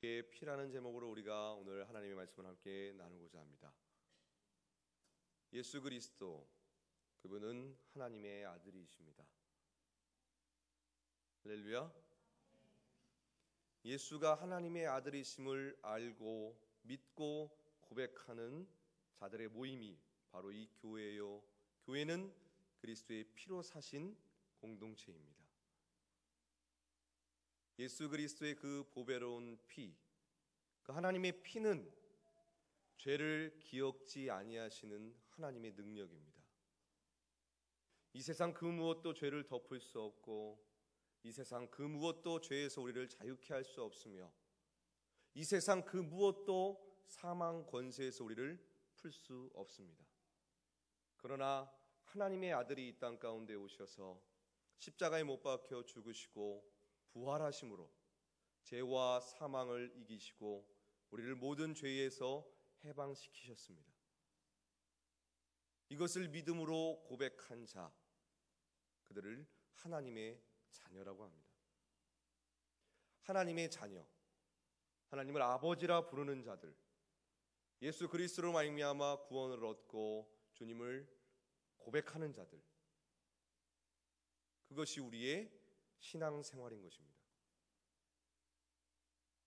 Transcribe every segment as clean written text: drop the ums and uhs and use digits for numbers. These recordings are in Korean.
피라는 제목으로 우리가 오늘 하나님의 말씀을 함께 나누고자 합니다. 예수 그리스도, 그분은 하나님의 아들이십니다. 할렐루야. 예수가 하나님의 아들이심을 알고 믿고 고백하는 자들의 모임이 바로 이 교회요. 교회는 그리스도의 피로 사신 공동체입니다. 예수 그리스도의 그 보배로운 피, 그 하나님의 피는 죄를 기억지 아니하시는 하나님의 능력입니다. 이 세상 그 무엇도 죄를 덮을 수 없고, 이 세상 그 무엇도 죄에서 우리를 자유케 할 수 없으며, 이 세상 그 무엇도 사망 권세에서 우리를 풀 수 없습니다. 그러나 하나님의 아들이 이 땅 가운데 오셔서 십자가에 못 박혀 죽으시고 부활하심으로 죄와 사망을 이기시고 우리를 모든 죄에서 해방시키셨습니다. 이것을 믿음으로 고백한 자, 그들을 하나님의 자녀라고 합니다. 하나님의 자녀, 하나님을 아버지라 부르는 자들, 예수 그리스도로 말미암아 구원을 얻고 주님을 고백하는 자들, 그것이 우리의 신앙생활인 것입니다.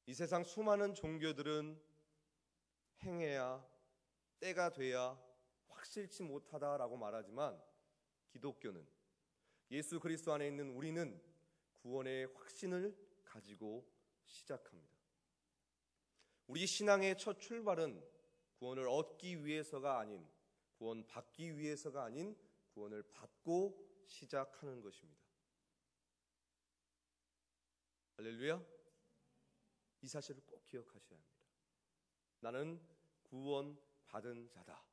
이 세상 수많은 종교들은 행해야, 때가 돼야 확실치 못하다라고 말하지만, 기독교는, 예수 그리스도 안에 있는 우리는 구원의 확신을 가지고 시작합니다. 우리 신앙의 첫 출발은 구원을 얻기 위해서가 아닌, 구원 받기 위해서가 아닌 구원을 받고 시작하는 것입니다. 할렐루야. 이 사실을 꼭 기억하셔야 합니다. 나는 구원 받은 자다.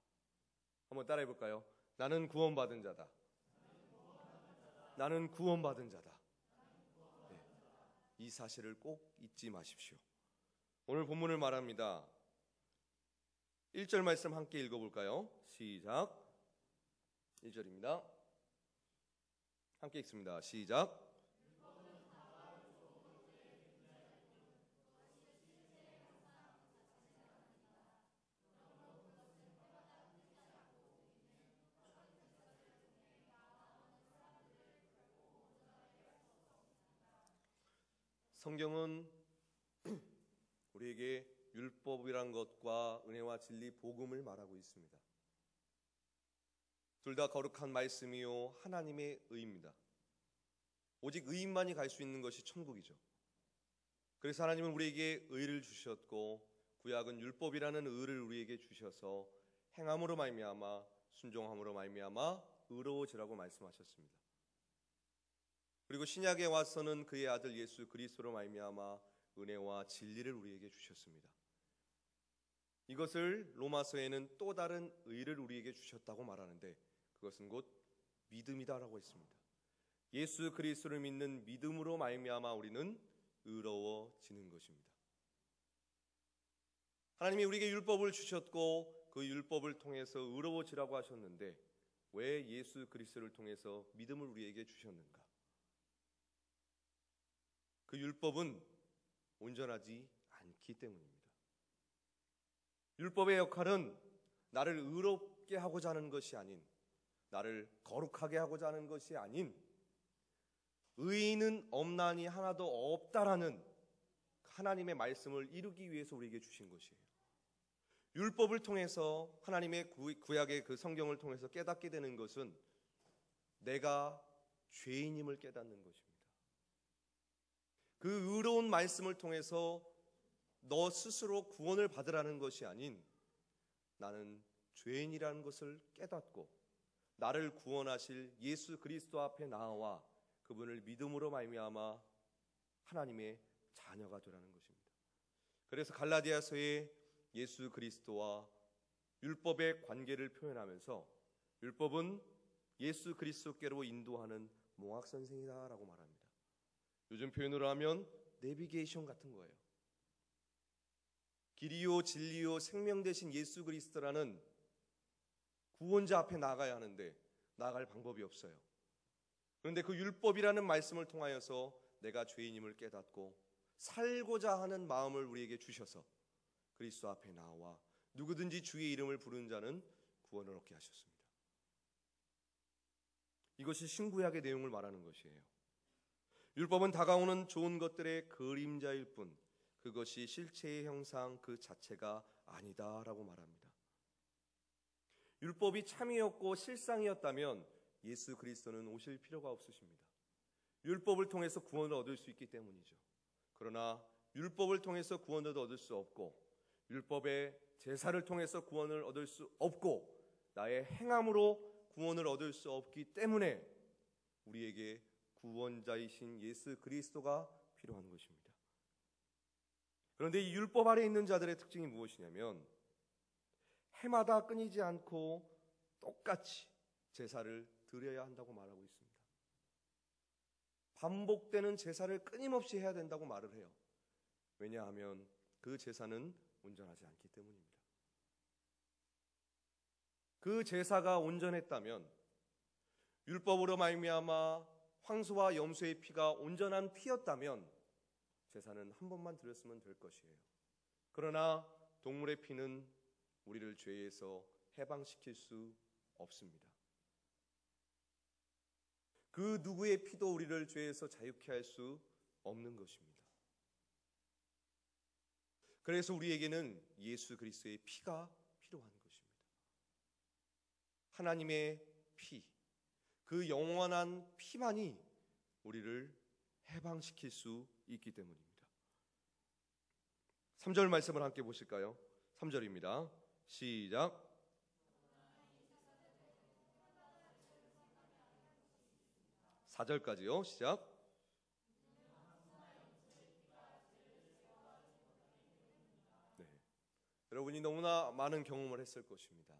한번 따라해 볼까요? 나는 구원 받은 자다. 나는 구원 받은 자다. 네. 이 사실을 꼭 잊지 마십시오. 오늘 본문을 말합니다. 1절 말씀 함께 읽어볼까요? 시작. 1절입니다. 함께 읽습니다. 시작. 성경은 우리에게 율법이란 것과 은혜와 진리, 복음을 말하고 있습니다. 둘 다 거룩한 말씀이요 하나님의 의입니다. 오직 의인만이 갈 수 있는 것이 천국이죠. 그래서 하나님은 우리에게 의를 주셨고, 구약은 율법이라는 의를 우리에게 주셔서 행함으로 말미암아, 순종함으로 말미암아 의로워지라고 말씀하셨습니다. 그리고 신약에 와서는 그의 아들 예수 그리스도로 말미암아 은혜와 진리를 우리에게 주셨습니다. 이것을 로마서에는 또 다른 의를 우리에게 주셨다고 말하는데, 그것은 곧 믿음이다라고 했습니다. 예수 그리스도를 믿는 믿음으로 말미암아 우리는 의로워지는 것입니다. 하나님이 우리에게 율법을 주셨고 그 율법을 통해서 의로워지라고 하셨는데, 왜 예수 그리스도를 통해서 믿음을 우리에게 주셨는가? 그 율법은 온전하지 않기 때문입니다. 율법의 역할은 나를 의롭게 하고자 하는 것이 아닌, 나를 거룩하게 하고자 하는 것이 아닌, 의인은 없나니 하나도 없다라는 하나님의 말씀을 이루기 위해서 우리에게 주신 것이에요. 율법을 통해서, 하나님의 구약의 그 성경을 통해서 깨닫게 되는 것은 내가 죄인임을 깨닫는 것입니다. 그 의로운 말씀을 통해서 너 스스로 구원을 받으라는 것이 아닌, 나는 죄인이라는 것을 깨닫고 나를 구원하실 예수 그리스도 앞에 나와 그분을 믿음으로 말미암아 하나님의 자녀가 되라는 것입니다. 그래서 갈라디아서에 예수 그리스도와 율법의 관계를 표현하면서, 율법은 예수 그리스도께로 인도하는 몽학선생이다라고 말합니다. 요즘 표현으로 하면 내비게이션 같은 거예요. 길이요 진리요 생명 되신 예수 그리스도라는 구원자 앞에 나가야 하는데 나아갈 방법이 없어요. 그런데 그 율법이라는 말씀을 통하여서 내가 죄인임을 깨닫고 살고자 하는 마음을 우리에게 주셔서 그리스도 앞에 나와 누구든지 주의 이름을 부르는 자는 구원을 얻게 하셨습니다. 이것이 신구약의 내용을 말하는 것이에요. 율법은 다가오는 좋은 것들의 그림자일 뿐 그것이 실체의 형상 그 자체가 아니다라고 말합니다. 율법이 참이었고 실상이었다면 예수 그리스도는 오실 필요가 없으십니다. 율법을 통해서 구원을 얻을 수 있기 때문이죠. 그러나 율법을 통해서 구원을 얻을 수 없고 율법의 제사를 통해서 구원을 얻을 수 없고 나의 행함으로 구원을 얻을 수 없기 때문에 우리에게 구원자이신 예수 그리스도가 필요한 것입니다. 그런데 이 율법 아래 있는 자들의 특징이 무엇이냐면 해마다 끊이지 않고 똑같이 제사를 드려야 한다고 말하고 있습니다. 반복되는 제사를 끊임없이 해야 된다고 말을 해요. 왜냐하면 그 제사는 온전하지 않기 때문입니다. 그 제사가 온전했다면 율법으로 말미암아 황소와 염소의 피가 온전한 피였다면 제사는 한 번만 드렸으면 될 것이에요. 그러나 동물의 피는 우리를 죄에서 해방시킬 수 없습니다. 그 누구의 피도 우리를 죄에서 자유케 할 수 없는 것입니다. 그래서 우리에게는 예수 그리스도의 피가 필요한 것입니다. 하나님의 피, 그 영원한 피만이 우리를 해방시킬 수 있기 때문입니다. 3절 말씀을 함께 보실까요? 3절입니다. 시작. (4절까지요) 시작. 네. 여러분이 너무나 많은 경험을 했을 것입니다.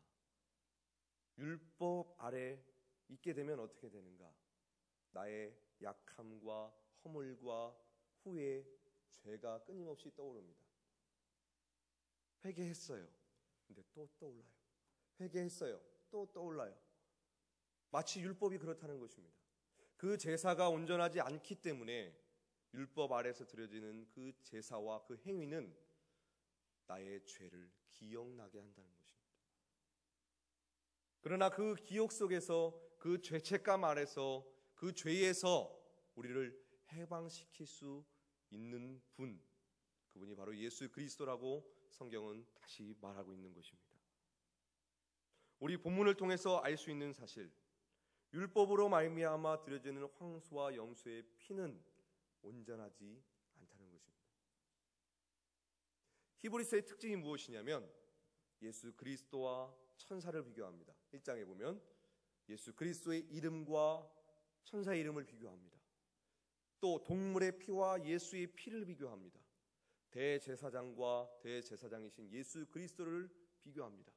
율법 아래 있게 되면 어떻게 되는가? 나의 약함과 허물과 후회, 죄가 끊임없이 떠오릅니다. 회개했어요. 근데 또 떠올라요. 회개했어요. 또 떠올라요. 마치 율법이 그렇다는 것입니다. 그 제사가 온전하지 않기 때문에 율법 아래서 드려지는 그 제사와 그 행위는 나의 죄를 기억나게 한다는 것입니다. 그러나 그 기억 속에서 그 죄책감 아래서 그 죄에서 우리를 해방시킬 수 있는 분, 그분이 바로 예수 그리스도라고 성경은 다시 말하고 있는 것입니다. 우리 본문을 통해서 알 수 있는 사실, 율법으로 말미암아 드려지는 황소와 염소의 피는 온전하지 않다는 것입니다. 히브리서의 특징이 무엇이냐면 예수 그리스도와 천사를 비교합니다. 1장에 보면 예수 그리스도의 이름과 천사의 이름을 비교합니다. 또 동물의 피와 예수의 피를 비교합니다. 대제사장과 대제사장이신 예수 그리스도를 비교합니다.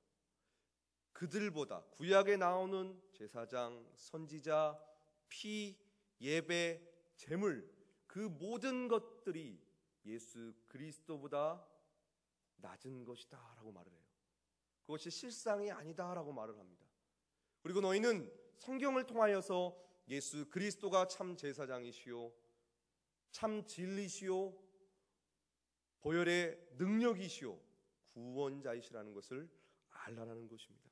그들보다 구약에 나오는 제사장, 선지자, 피, 예배, 제물, 그 모든 것들이 예수 그리스도보다 낮은 것이다 라고 말을 해요. 그것이 실상이 아니다 라고 말을 합니다. 그리고 너희는 성경을 통하여서 예수 그리스도가 참 제사장이시요 참 진리시요 보혈의 능력이시요 구원자이시라는 것을 알라라는 것입니다.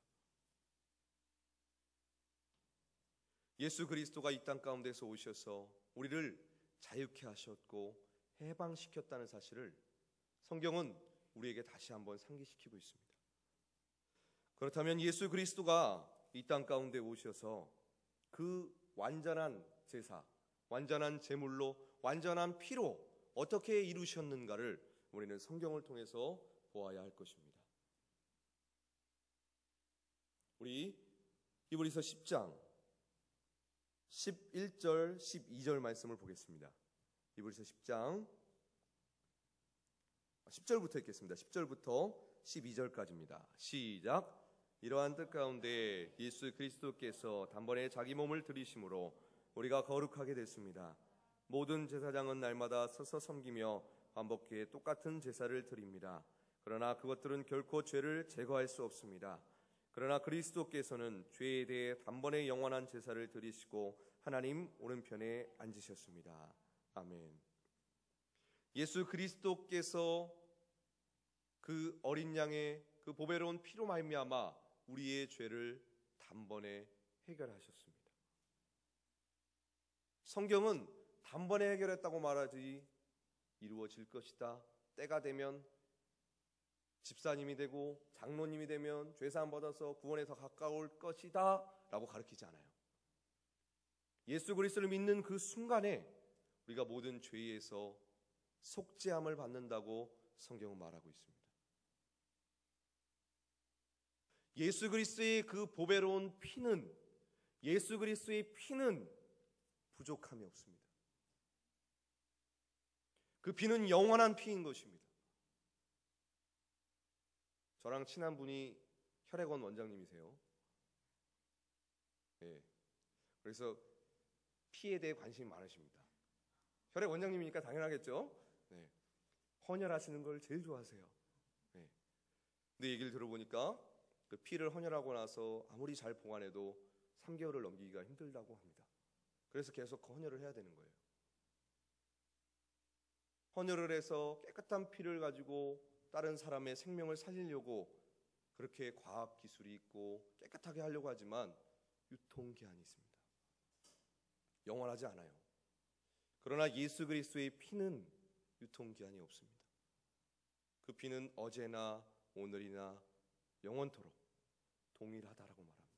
예수 그리스도가 이 땅 가운데서 오셔서 우리를 자유케 하셨고 해방시켰다는 사실을 성경은 우리에게 다시 한번 상기시키고 있습니다. 그렇다면 예수 그리스도가 이 땅 가운데 오셔서 그 완전한 제사, 완전한 제물로, 완전한 피로 어떻게 이루셨는가를 우리는 성경을 통해서 보아야 할 것입니다. 우리 히브리서 10장 11절 12절 말씀을 보겠습니다. 히브리서 10장 10절부터 읽겠습니다. 10절부터 12절까지입니다. 시작. 이러한 뜻 가운데 예수 그리스도께서 단번에 자기 몸을 들이심으로 우리가 거룩하게 됐습니다. 모든 제사장은 날마다 서서 섬기며 반복해 똑같은 제사를 드립니다. 그러나 그것들은 결코 죄를 제거할 수 없습니다. 그러나 그리스도께서는 죄에 대해 단번에 영원한 제사를 드리시고 하나님 오른편에 앉으셨습니다. 아멘. 예수 그리스도께서 그 어린 양의 그 보배로운 피로 말미암아 우리의 죄를 단번에 해결하셨습니다. 성경은 단번에 해결했다고 말하지 이루어질 것이다, 때가 되면 집사님이 되고 장로님이 되면 죄사함 받아서 구원에서 가까울 것이다 라고 가르치지 않아요. 예수 그리스도를 믿는 그 순간에 우리가 모든 죄에서 속죄함을 받는다고 성경은 말하고 있습니다. 예수 그리스도의 그 보배로운 피는, 예수 그리스도의 피는 부족함이 없습니다. 그 피는 영원한 피인 것입니다. 저랑 친한 분이 혈액원 원장님이세요. 네. 그래서 피에 대해 관심이 많으십니다. 혈액 원장님이니까 당연하겠죠. 네. 헌혈하시는 걸 제일 좋아하세요. 네. 근데 얘기를 들어보니까 그 피를 헌혈하고 나서 아무리 잘 보관해도 3개월을 넘기기가 힘들다고 합니다. 그래서 계속 헌혈을 해야 되는 거예요. 헌혈을 해서 깨끗한 피를 가지고 다른 사람의 생명을 살리려고 그렇게 과학 기술이 있고 깨끗하게 하려고 하지만 유통기한이 있습니다. 영원하지 않아요. 그러나 예수 그리스도의 피는 유통기한이 없습니다. 그 피는 어제나 오늘이나 영원토록 동일하다라고 말합니다.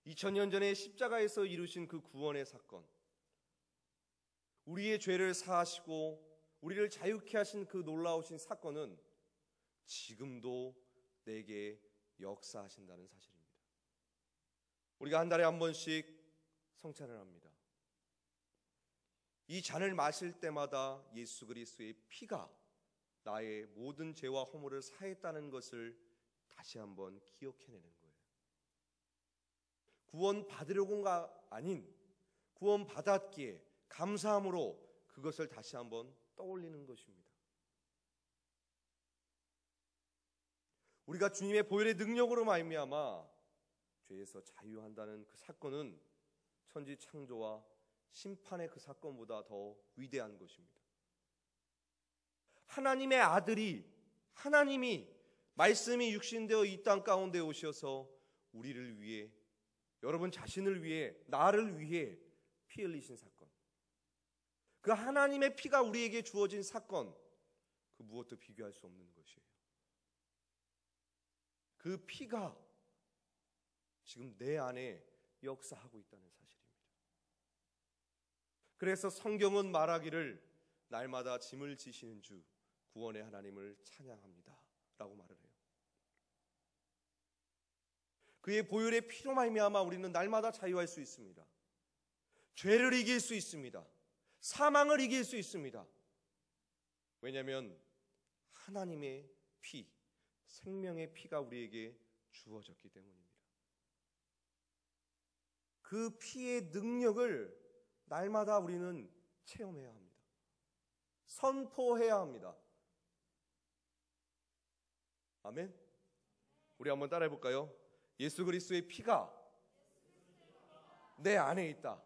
2000년 전에 십자가에서 이루신 그 구원의 사건, 우리의 죄를 사하시고 우리를 자유케 하신 그 놀라우신 사건은 지금도 내게 역사하신다는 사실입니다. 우리가 한 달에 한 번씩 성찬을 합니다. 이 잔을 마실 때마다 예수 그리스도의 피가 나의 모든 죄와 허물을 사했다는 것을 다시 한번 기억해내는 거예요. 구원 받으려고가 아닌 구원 받았기에 감사함으로 그것을 다시 한번 떠올리는 것입니다. 우리가 주님의 보혈의 능력으로 말미암아 죄에서 자유한다는 그 사건은 천지 창조와 심판의 그 사건보다 더 위대한 것입니다. 하나님의 아들이, 하나님이 말씀이 육신되어 이 땅 가운데 오셔서 우리를 위해, 여러분 자신을 위해, 나를 위해 피 흘리신 사건, 그 하나님의 피가 우리에게 주어진 사건, 그 무엇도 비교할 수 없는 것이에요. 그 피가 지금 내 안에 역사하고 있다는 사실입니다. 그래서 성경은 말하기를 날마다 짐을 지시는 주 구원의 하나님을 찬양합니다 라고 말을 해요. 그의 보혈의 피로 말미암아 우리는 날마다 자유할 수 있습니다. 죄를 이길 수 있습니다. 사망을 이길 수 있습니다. 왜냐하면 하나님의 피, 생명의 피가 우리에게 주어졌기 때문입니다. 그 피의 능력을 날마다 우리는 체험해야 합니다. 선포해야 합니다. 아멘. 우리 한번 따라해 볼까요? 예수 그리스도의 피가 내 안에 있다.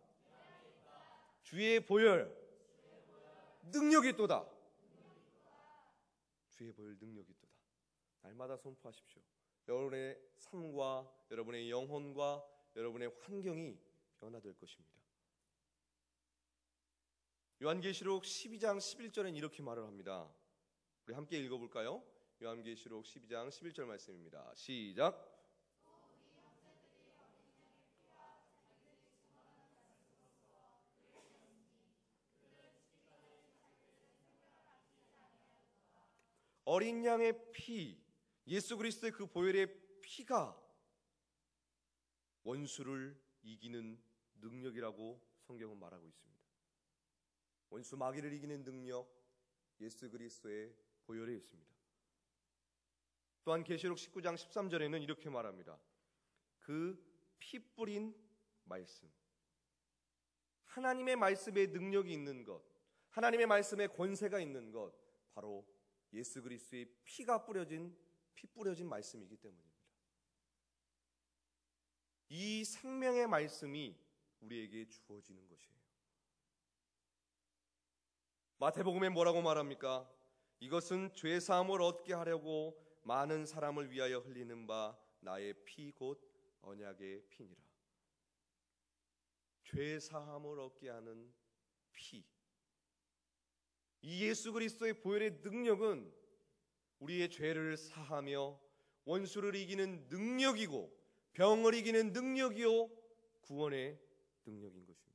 주의 보혈 능력이 있도다. 주의 보혈 능력이 있도다. 날마다 선포하십시오. 여러분의 삶과 여러분의 영혼과 여러분의 환경이 변화될 것입니다. 요한계시록 12장 11절엔 이렇게 말을 합니다. 우리 함께 읽어볼까요? 요한계시록 12장 11절 말씀입니다. 시작. 어린 양의 피, 예수 그리스도의 그 보혈의 피가 원수를 이기는 능력이라고 성경은 말하고 있습니다. 원수 마귀를 이기는 능력, 예수 그리스도의 보혈에 있습니다. 또한 계시록 19장 13절에는 이렇게 말합니다. 그 피 뿌린 말씀, 하나님의 말씀에 능력이 있는 것, 하나님의 말씀에 권세가 있는 것, 바로 예수 그리스도의 피가 뿌려진 말씀이기 때문입니다. 이 생명의 말씀이 우리에게 주어지는 것이에요. 마태복음에 뭐라고 말합니까? 이것은 죄 사함을 얻게 하려고 많은 사람을 위하여 흘리는 바 나의 피 곧 언약의 피니라. 죄 사함을 얻게 하는 피. 이 예수 그리스도의 보혈의 능력은 우리의 죄를 사하며 원수를 이기는 능력이고 병을 이기는 능력이요 구원의 능력인 것입니다.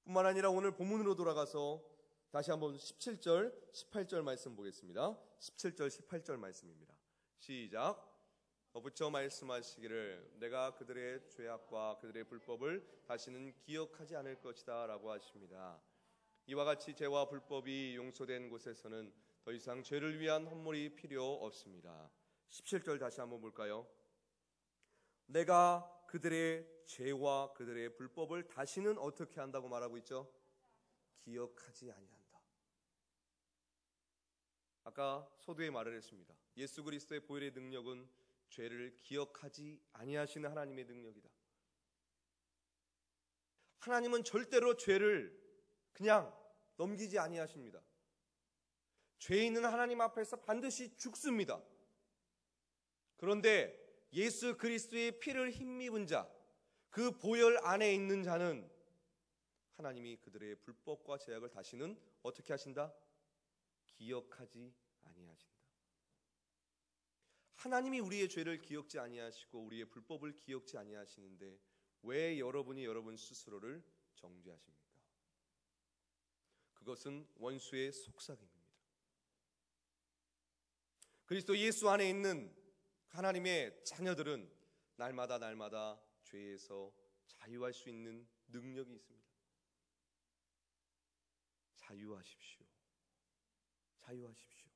뿐만 아니라 오늘 본문으로 돌아가서 다시 한번 17절, 18절 말씀 보겠습니다. 17절, 18절 말씀입니다. 시작. 붙여 말씀하시기를 내가 그들의 죄악과 그들의 불법을 다시는 기억하지 않을 것이다 라고 하십니다. 이와 같이 죄와 불법이 용서된 곳에서는 더 이상 죄를 위한 헌물이 필요 없습니다. 17절 다시 한번 볼까요? 내가 그들의 죄와 그들의 불법을 다시는 어떻게 한다고 말하고 있죠? 기억하지 아니한다. 아까 서두에 말을 했습니다. 예수 그리스도의 보혈의 능력은 죄를 기억하지 아니하시는 하나님의 능력이다. 하나님은 절대로 죄를 그냥 넘기지 아니하십니다. 죄 있는 하나님 앞에서 반드시 죽습니다. 그런데 예수 그리스도의 피를 힘입은 자, 그 보혈 안에 있는 자는 하나님이 그들의 불법과 죄악을 다시는 어떻게 하신다? 기억하지 아니하신다. 하나님이 우리의 죄를 기억지 아니하시고 우리의 불법을 기억지 아니하시는데 왜 여러분이 여러분 스스로를 정죄하십니까? 그것은 원수의 속삭임입니다. 그리스도 예수 안에 있는 하나님의 자녀들은 날마다 죄에서 자유할 수 있는 능력이 있습니다. 자유하십시오. 자유하십시오.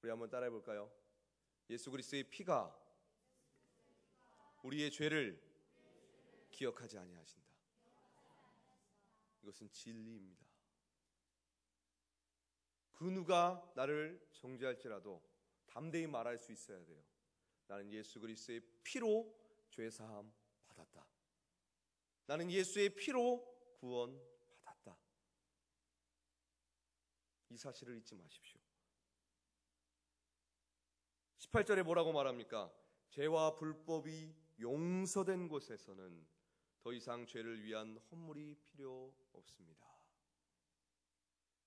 우리 한번 따라해 볼까요? 예수 그리스도의 피가 우리의 죄를 기억하지 아니하신다. 이것은 진리입니다. 그 누가 나를 정죄할지라도 담대히 말할 수 있어야 돼요. 나는 예수 그리스도의 피로 죄 사함 받았다. 나는 예수의 피로 구원 받았다. 이 사실을 잊지 마십시오. 18절에 뭐라고 말합니까? 죄와 불법이 용서된 곳에서는 더 이상 죄를 위한 헌물이 필요 없습니다.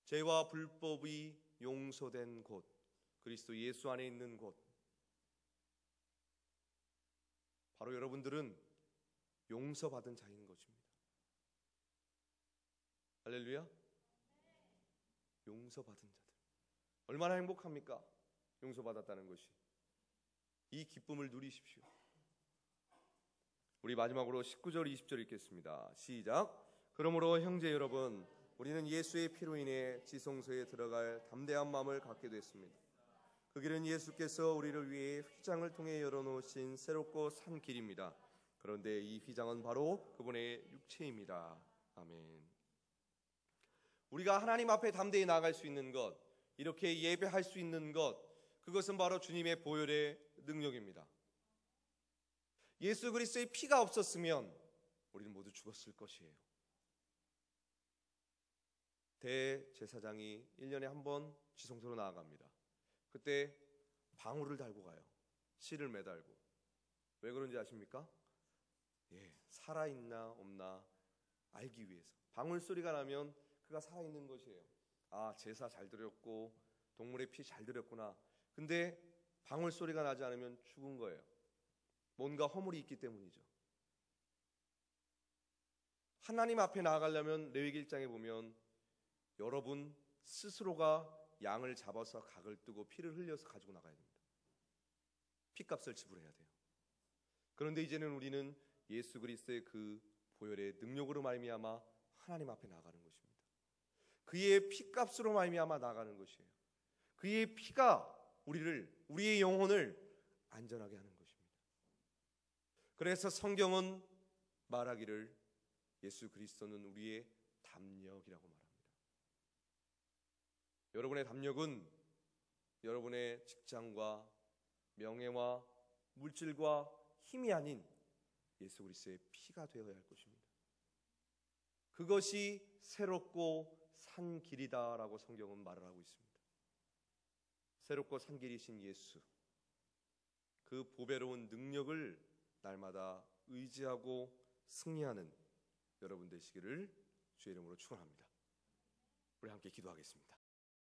죄와 불법이 용서된 곳, 그리스도 예수 안에 있는 곳, 바로 여러분들은 용서받은 자인 것입니다. 할렐루야. 용서받은 자들 얼마나 행복합니까? 용서받았다는 것이. 이 기쁨을 누리십시오. 우리 마지막으로 19절 20절 읽겠습니다. 시작. 그러므로 형제 여러분, 우리는 예수의 피로 인해 지성소에 들어갈 담대한 마음을 갖게 됐습니다. 그 길은 예수께서 우리를 위해 휘장을 통해 열어놓으신 새롭고 산 길입니다. 그런데 이 휘장은 바로 그분의 육체입니다. 아멘. 우리가 하나님 앞에 담대히 나아갈 수 있는 것, 이렇게 예배할 수 있는 것, 그것은 바로 주님의 보혈의 능력입니다. 예수 그리스도의 피가 없었으면 우리는 모두 죽었을 것이에요. 대제사장이 1년에 한 번 지성소로 나아갑니다. 그때 방울을 달고 가요. 실을 매달고. 왜 그런지 아십니까? 살아있나 없나 알기 위해서. 방울 소리가 나면 그가 살아있는 것이에요. 아, 제사 잘 드렸고 동물의 피 잘 드렸구나. 근데 방울 소리가 나지 않으면 죽은 거예요. 뭔가 허물이 있기 때문이죠. 하나님 앞에 나아가려면 레위기 1장에 보면 여러분 스스로가 양을 잡아서 각을 뜨고 피를 흘려서 가지고 나가야 됩니다. 피값을 지불해야 돼요. 그런데 이제는 우리는 예수 그리스도의 그 보혈의 능력으로 말미암아 하나님 앞에 나가는 것입니다. 그의 피값으로 말미암아 나가는 것이에요. 그의 피가 우리의 영혼을 안전하게 하는 것입니다. 그래서 성경은 말하기를 예수 그리스도는 우리의 담력이라고 말합니다. 여러분의 담력은 여러분의 직장과 명예와 물질과 힘이 아닌 예수 그리스도의 피가 되어야 할 것입니다. 그것이 새롭고 산 길이다라고 성경은 말을 하고 있습니다. 새롭고 산 길이신 예수, 그 보배로운 능력을 날마다 의지하고 승리하는 여러분 되시기를 주의 이름으로 축원합니다. 우리 함께 기도하겠습니다.